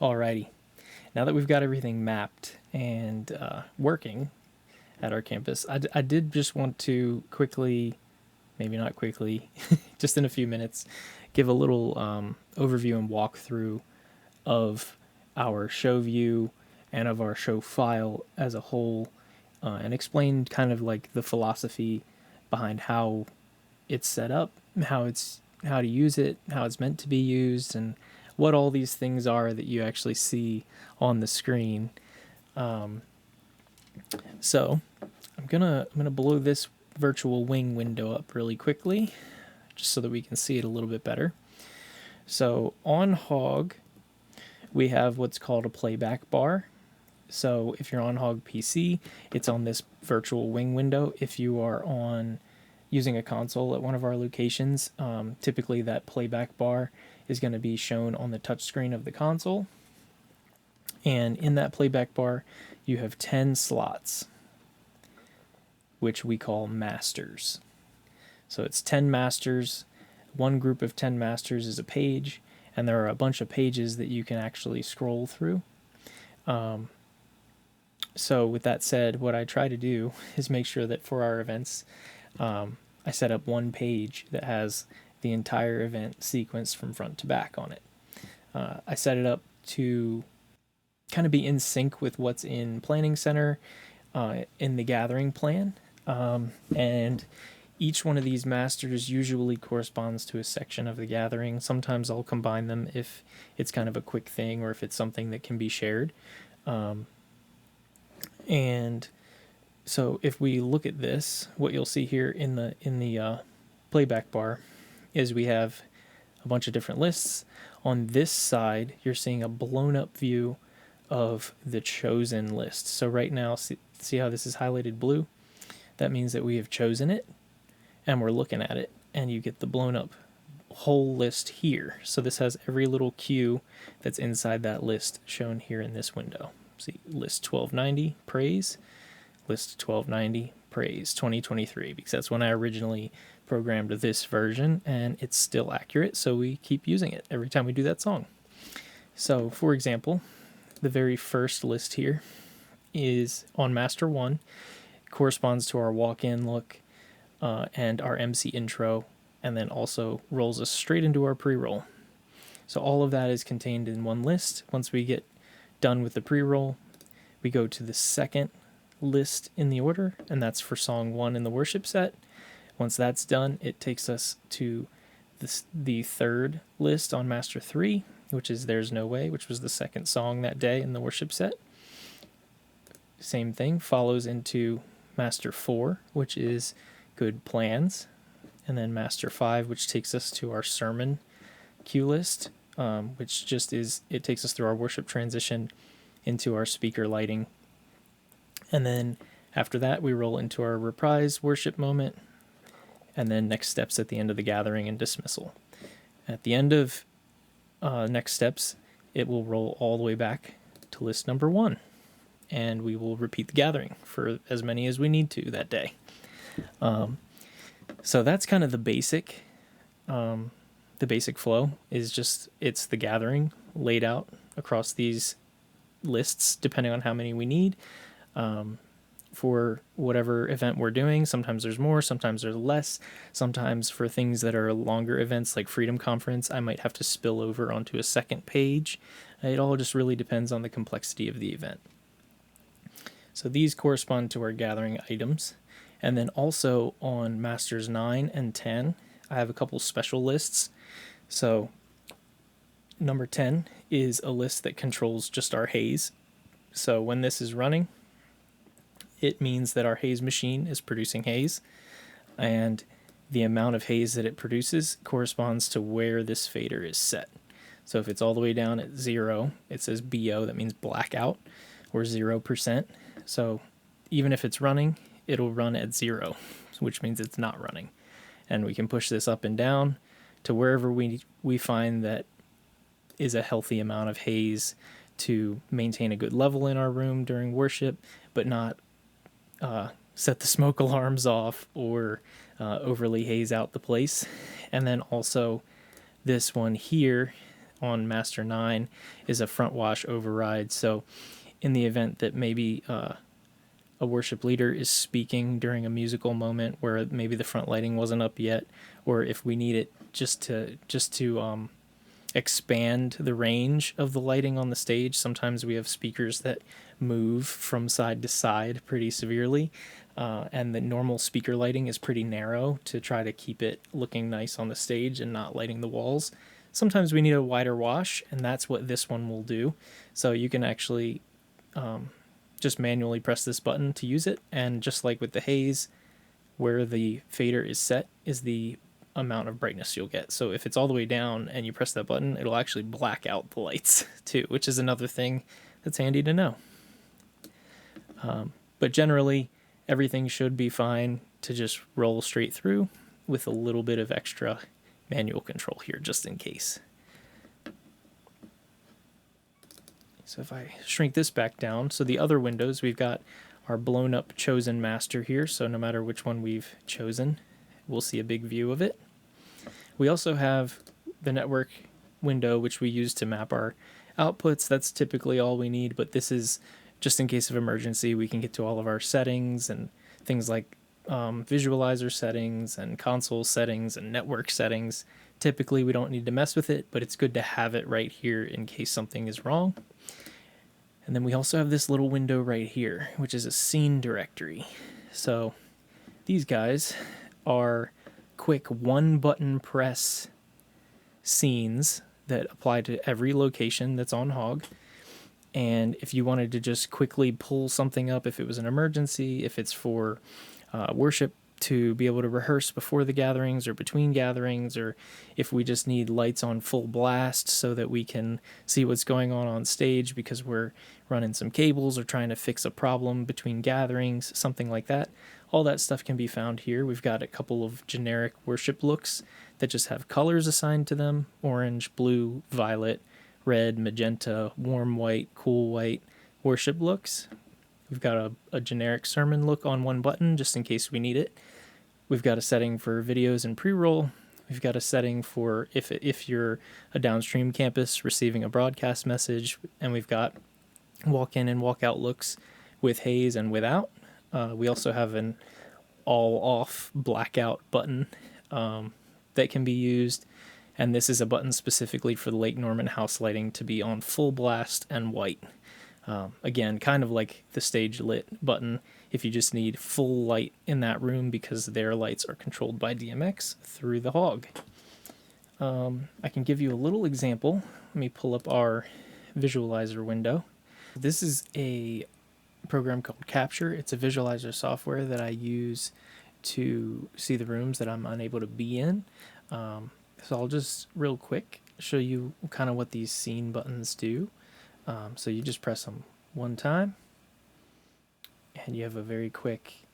Alrighty. Now that we've got everything mapped and working at our campus, I did just want to quickly, maybe not quickly, just in a few minutes, give a little overview and walkthrough of our show view and of our show file as a whole, and explain kind of like the philosophy behind how it's set up, how to use it, how it's meant to be used, and what all these things are that you actually see on the screen. So I'm gonna blow this virtual wing window up really quickly, just so that we can see it a little bit better. So on HOG, we have what's called a playback bar. So if you're on HOG PC, it's on this virtual wing window. If you are on using a console at one of our locations, typically that playback bar is going to be shown on the touchscreen of the console. And in that playback bar, you have 10 slots, which we call masters. So it's 10 masters. One group of 10 masters is a page, and there are a bunch of pages that you can actually scroll through. So with that said, what I try to do is make sure that for our events, I set up one page that has the entire event sequence from front to back on it. I set it up to kind of be in sync with what's in Planning Center in the gathering plan. And each one of these masters usually corresponds to a section of the gathering. Sometimes I'll combine them if it's kind of a quick thing or if it's something that can be shared. And so if we look at this, what you'll see here in the playback bar is we have a bunch of different lists. On this side, you're seeing a blown up view of the chosen list. So right now, see how this is highlighted blue? That means that we have chosen it and we're looking at it, and you get the blown up whole list here. So this has every little queue that's inside that list shown here in this window. See, list 1290, praise, list 1290, praise 2023, because that's when I originally programmed this version, and it's still accurate, so we keep using it every time we do that song. So, for example, the very first list here is on Master 1, corresponds to our walk-in look and our MC intro, and then also rolls us straight into our pre-roll. So all of that is contained in one list. Once we get done with the pre-roll, we go to the second list in the order, and that's for song 1 in the worship set. Once that's done, it takes us to the third list on Master 3, which is There's No Way, which was the second song that day in the worship set. Same thing, follows into Master 4, which is Good Plans, and then Master 5, which takes us to our sermon cue list, which just is, it takes us through our worship transition into our speaker lighting. And then after that, we roll into our reprise worship moment, and then next steps at the end of the gathering and dismissal. At the end of next steps, it will roll all the way back to list number 1, and we will repeat the gathering for as many as we need to that day. So that's kind of the basic flow is just, it's the gathering laid out across these lists depending on how many we need for whatever event we're doing. Sometimes there's more, sometimes there's less. Sometimes for things that are longer events like Freedom Conference, I might have to spill over onto a second page. It all just really depends on the complexity of the event. So these correspond to our gathering items. And then also on Masters 9 and 10, I have a couple special lists. So number 10 is a list that controls just our haze. So when this is running, it means that our haze machine is producing haze, and the amount of haze that it produces corresponds to where this fader is set. So if it's all the way down at 0, it says BO, that means blackout, or 0%. So even if it's running, it'll run at 0, which means it's not running. And we can push this up and down to wherever we find that is a healthy amount of haze to maintain a good level in our room during worship, but not set the smoke alarms off or overly haze out the place. And then also this one here, on Master 9 is a front wash override. So in the event that maybe a worship leader is speaking during a musical moment where maybe the front lighting wasn't up yet, or if we need it just to expand the range of the lighting on the stage. Sometimes we have speakers that move from side to side pretty severely, and the normal speaker lighting is pretty narrow to try to keep it looking nice on the stage and not lighting the walls. Sometimes we need a wider wash, and that's what this one will do. So you can actually just manually press this button to use it, and just like with the haze, where the fader is set is the amount of brightness you'll get. So if it's all the way down and you press that button, it'll actually black out the lights too, which is another thing that's handy to know. But generally, everything should be fine to just roll straight through with a little bit of extra manual control here just in case. So if I shrink this back down, so the other windows, we've got our blown up chosen master here, so no matter which one we've chosen, we'll see a big view of it. We also have the network window, which we use to map our outputs. That's typically all we need, but this is just in case of emergency. We can get to all of our settings and things like visualizer settings and console settings and network settings. Typically we don't need to mess with it, but it's good to have it right here in case something is wrong. And then we also have this little window right here, which is a scene directory. So these guys are quick one button press scenes that apply to every location that's on HOG. And if you wanted to just quickly pull something up, if it was an emergency, if it's for worship to be able to rehearse before the gatherings or between gatherings, or if we just need lights on full blast so that we can see what's going on stage because we're running some cables or trying to fix a problem between gatherings, something like that. All that stuff can be found here. We've got a couple of generic worship looks that just have colors assigned to them: orange, blue, violet, red, magenta, warm white, cool white worship looks. We've got a generic sermon look on one button just in case we need it. We've got a setting for videos and pre-roll. We've got a setting for if you're a downstream campus receiving a broadcast message, and we've got walk-in and walk-out looks with haze and without. We also have an all-off blackout button that can be used, and this is a button specifically for the Lake Norman house lighting to be on full blast and white. Again, kind of like the stage lit button if you just need full light in that room because their lights are controlled by DMX through the HOG. I can give you a little example. Let me pull up our visualizer window. This is a program called Capture. It's a visualizer software that I use to see the rooms that I'm unable to be in. So I'll just real quick show you kind of what these scene buttons do. So you just press them one time and you have a very quick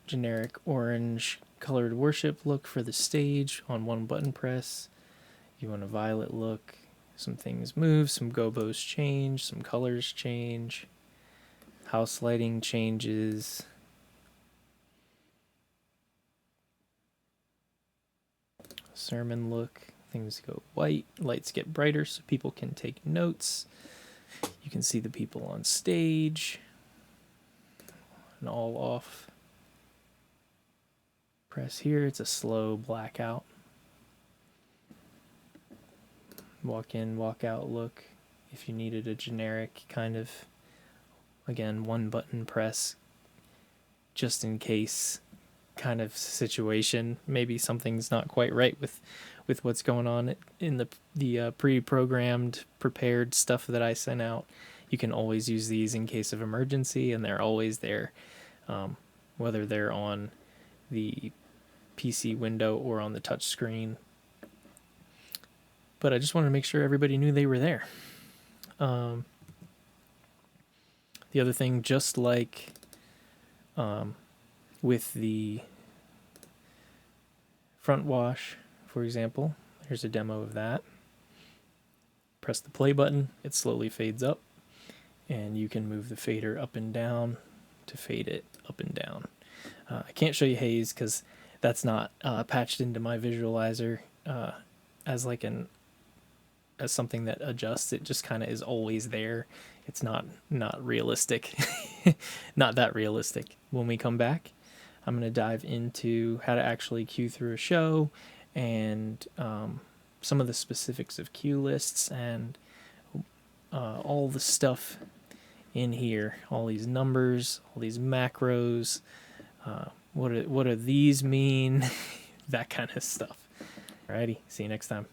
generic orange colored worship look for the stage on one button press. You want a violet look, some things move, some gobos change, some colors change, house lighting changes. Sermon look, things go white, lights get brighter so people can take notes. You can see the people on stage. An all off press here, it's a slow blackout. Walk in, walk out look if you needed a generic kind of, again, one button press just in case kind of situation. Maybe something's not quite right with what's going on in the pre-programmed, prepared stuff that I sent out. You can always use these in case of emergency, and they're always there, whether they're on the PC window or on the touch screen. But I just wanted to make sure everybody knew they were there. The other thing, just like with the front wash, for example, here's a demo of that. Press the play button, it slowly fades up, and you can move the fader up and down to fade it up and down. I can't show you haze because that's not patched into my visualizer as like an as something that adjusts. It just kind of is always there. It's not realistic, not that realistic. When we come back, I'm going to dive into how to actually queue through a show and some of the specifics of queue lists and all the stuff in here, all these numbers, all these macros, what do these mean, that kind of stuff. Alrighty, see you next time.